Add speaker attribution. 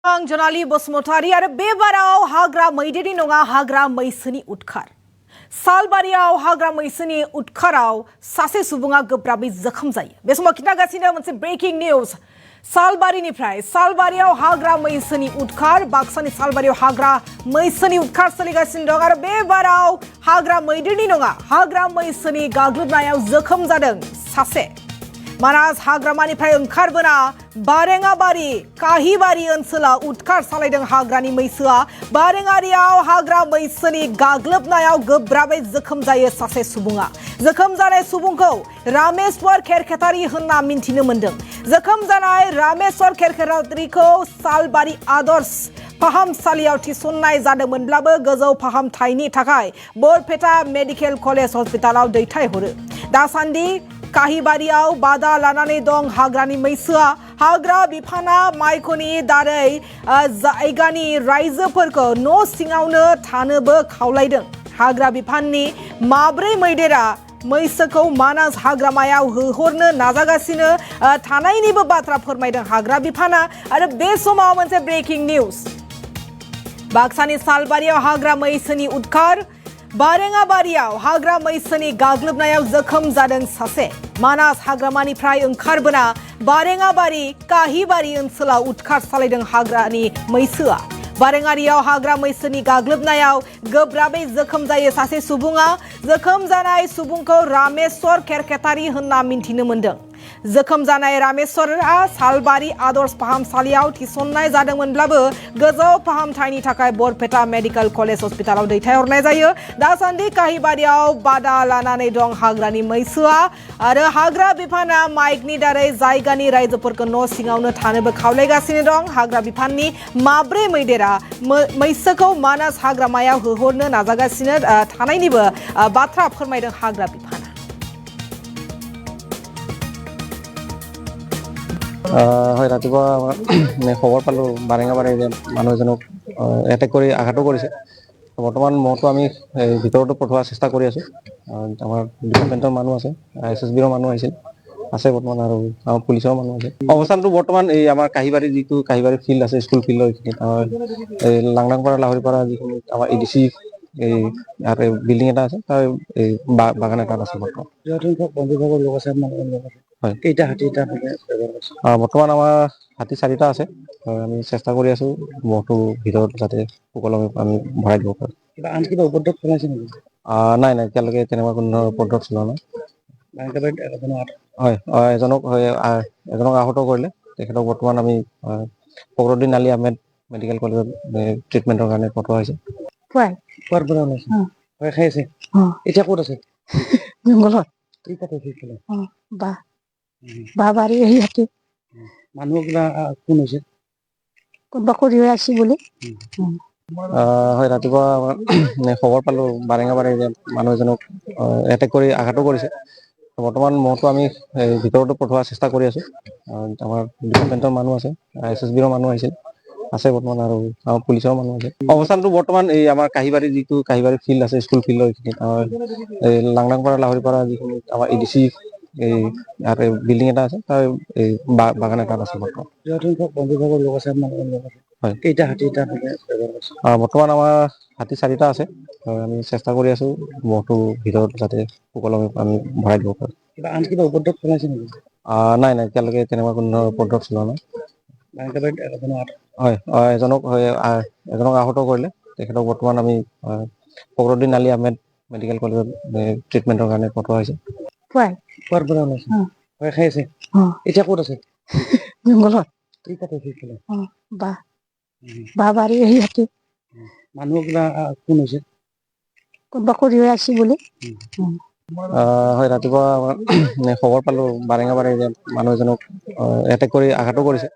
Speaker 1: आं जनाली बसुमतारी आरो बेबाराव हाग्रा मैदेरनि नङा हाग्रा मैसोनि उदखार सालबारियाव हाग्रा मैसोनि उदखाराव सासे सुबुङा गोब्राबै जखम जायो बे समाव खिन्थागासिनो मोनसे ब्रेकिं निउज सालबारिनिफ्राय सालबारियाव हाग्रा मैसोनि उदखार बाक्सानि सालबारियाव हाग्रा मैसोनि उदखार सोलिगासिनो दं आरो बेबाराव हाग्रा मैदेरनि नङा हाग्रा मैसोनि गाग्लोबनायाव जखम जादों सासे मानास हाग्रामानिफ्राय ओंखारबोना बारेङाबारि काहिबारि ओनसोलाव उदखार सालायदों हाग्रानि मैसोआ बारेङारियाव हाग्रा मैसोनि गाग्लोबनायाव गोब्राबै जखम जायो सासे सुबुङा जखम जानाय सुबुंखौ रामेश्वर खेरखेतारि होनना मिन्थिनो मोन्दों जखम जानाय रामेश्वर खेरखेतारिखौ सालबारि आदर्श फाहामसालियाव थिसननाय जादोंमोनब्लाबो गोजौ फाहामथायनि थाखाय बरपेटा मेडिकेल कलेज हस्पिटालाव दैथायहरो दासान्दि काहिबारियाव बादा लानानै दं हाग्रानि मैसोआ हाग्रा बिफाना माइख'नि दारै जायगानि रायजोफोरखौ न' सिङावनो थानोबो खावलायदों हाग्रा बिफाननि माब्रै मैदेरा मैसोखौ मानास हाग्रामायाव होहरनो नाजागासिनो थानायनिबो बाथ्रा फोरमायदों हाग्रा बिफाना आरो बे समाव मोनसे ब्रेकिं निउज बाक्सानि सालबारियाव हाग्रा मैसोनि उदखार बारेङाबारियाव हाग्रा मैसोनि गाग्लोबनायाव जखम जादों सासे मानास हाग्रामानिफ्राय ओंखारबोना बारेङाबारि काहिबारि ओनसोलाव उदखार सालायदों हाग्रानि मैसोआ बारेङारियाव हाग्रा मैसोनि गाग्लोबनायाव गोब्राबै जखम जायो सासे सुबुङा जखम जानाय सुबुंखौ रामेश्वर खेरखेतारि होनना मिन्थिनो मोन्दों जखम जानाय रामेश्वरआ सालबारि आदर्श फाहामसालियाव थिसननाय जादोंमोनब्लाबो गोजौ फाहामथायनि थाखाय बरपेटा मेडिकेल कलेज हस्पिटालाव दैथायहरनाय जायो दासान्दि काहिबारियाव बादा लानानै दं हाग्रानि मैसोआ आरो हाग्रा बिफाना माइकनि दारै जायगानि रायजोफोरखौ न' सिङावनो थानोबो खावलायगासिनो दं हाग्रा बिफाननि माब्रै मैदेरा मैसोखौ मानास हाग्रामायाव होहरनो नाजागासिनो थानायनिबो बाथ्रा फोरमायदों हाग्रा बिफाना
Speaker 2: হয় ৰাতিপুৱা খবৰ পালোঁ বাৰেঙাবাৰী মানুহ এজনক এটেক কৰি আঘাতো কৰিছে বৰ্তমান মইতো আমি ভিতৰতো পঠোৱাৰ চেষ্টা কৰি আছোঁ আমাৰ ডিপাৰ্টমেণ্টৰ মানুহ আছে SSBৰ মানুহ আহিছিল আছে বৰ্তমান আৰু আমাৰ পুলিচৰ মানুহ আছে অৱস্থানটো বৰ্তমান এই আমাৰ কাহিবাৰী যিটো কাহিবাৰী ফিল্ড আছে স্কুল ফিল্ডৰ এইখিনিত এই লাংদাংপাৰা লাহৰীপাৰা যিখিনি আমাৰ EDC এই ইয়াতে বিল্ডিং এটা আছে তাৰ এই বাগান এটাত আছে বৰ্তমান হয় কেইটা হাতী এটা বৰ্তমান আমাৰ হাতী 4টা আছে আমি চেষ্টা কৰি আছোঁ মহটো ভিতৰত যাতে সকলো আমি ভৰাই দিব পাৰোঁ কিবা আন কিবা উপদ্ৰৱ চলাইছে নেকি নাই নাই এতিয়ালৈকে তেনেকুৱা কোনো ধৰণৰ উপদ্ৰৱ চলোৱা নাই হয় এজনক আহত কৰিলে তেখেতক বৰ্তমান আমি ফকৰুদ্দিন আলী আহমেদ মেডিকেল কলেজত ট্ৰিটমেণ্টৰ কাৰণে পঠোৱা হৈছে খোৱাৰ পৰা ওলাইছে ভয় খাই আছে এতিয়া ক'ত আছে জংঘলত বাবাৰী আহি হাতী মানুহ কিবা কোন হৈছে কোনোবা কৰি আছে বুলি হয় ৰাতিপুৱা খবৰ পালোঁ বাৰেঙাবাৰী মানুহ এজনক এটেক কৰি আঘাতো কৰিছে বৰ্তমান মইতো আমি ভিতৰতো পঠোৱাৰ চেষ্টা কৰি আছোঁ আমাৰ ডিপাৰ্টমেণ্টৰ মানুহ আছে SSBৰ মানুহ আহিছিল আছে বৰ্তমান আৰু আমাৰ পুলিচৰ মানুহ আছে অৱস্থানটো বৰ্তমান এই আমাৰ কাহিবাৰী যিটো কাহিবাৰী ফিল্ড আছে স্কুল ফিল্ডৰ এইখিনিত এই লাংদাংপাৰা লাহৰীপাৰা যিখিনি আমাৰ EDC এই ইয়াতে বিল্ডিং এটা আছে তাৰ এই বাগান এটাত আছে বৰ্তমান হয় কেইটা হাতী এটা বৰ্তমান আমাৰ হাতী 4টা আছে আমি চেষ্টা কৰি আছোঁ মহটো ভিতৰত যাতে সকলো আমি ভৰাই দিব পাৰোঁ কিবা আন কিবা উপদ্ৰৱ চলাইছে নেকি নাই নাই এতিয়ালৈকে তেনেকুৱা কোনো ধৰণৰ উপদ্ৰৱ চলোৱা নাই হয় এজনক আহত কৰিলে তেখেতক বৰ্তমান আমি ফকৰুদ্দিন আলী আহমেদ মেডিকেল কলেজত ট্ৰিটমেণ্টৰ কাৰণে পঠোৱা হৈছে খোৱাৰ পৰা ওলাইছে ভয় খাই আছে এতিয়া ক'ত আছে জংঘলত বাবাৰী আহি হাতী মানুহ কিবা কোন হৈছে কোনোবা কৰি আছে বুলি হয় ৰাতিপুৱা খবৰ পালোঁ বাৰেঙাবাৰী মানুহ এজনক এটেক কৰি আঘাতো কৰিছে